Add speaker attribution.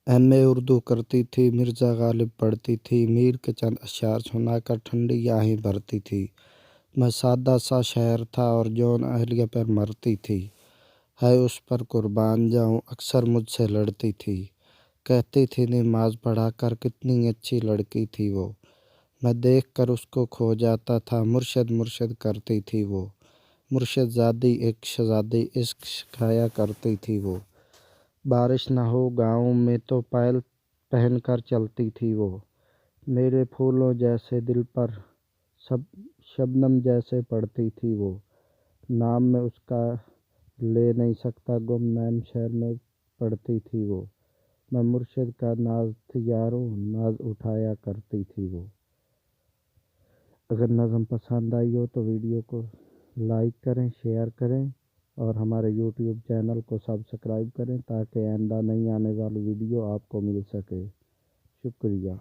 Speaker 1: M اے اردو کرتی تھی، مرزا غالب پڑھتی تھی، میر کے چند اشعار سنا کر ٹھنڈی آہیں بھرتی تھی۔ میں سادہ سا شہر تھا اور جون اہلیہ پر مرتی تھی، ہے اس پر قربان جاؤں اکثر مجھ سے لڑتی تھی۔ کہتی تھی نماز پڑھا کر کتنی اچھی لڑکی تھی وہ، میں دیکھ کر اس کو کھو جاتا تھا، مرشد مرشد کرتی تھی وہ، مرشد زادی ایک شہزادی عشق سکھایا کرتی تھی وہ۔ بارش نہ ہو گاؤں میں تو پائل پہن کر چلتی تھی وہ، میرے پھولوں جیسے دل پر شبنم جیسے پڑتی تھی وہ۔ نام میں اس کا لے نہیں سکتا گم نیم شہر میں پڑتی تھی وہ، میں مرشد کا ناز تھی یاروں ناز اٹھایا کرتی تھی وہ۔ اگر نظم پسند آئی ہو تو ویڈیو کو لائک کریں، شیئر کریں اور ہمارے یوٹیوب چینل کو سبسکرائب کریں تاکہ آئندہ نئی آنے والی ویڈیو آپ کو مل سکے۔ شکریہ۔